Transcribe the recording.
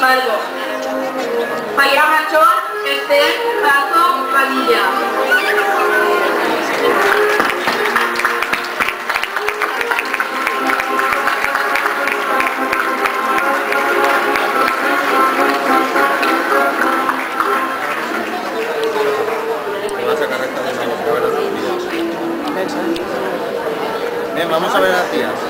embargo. María Machón, Esther Franco Padilla. Bien, vamos a ver a las tías.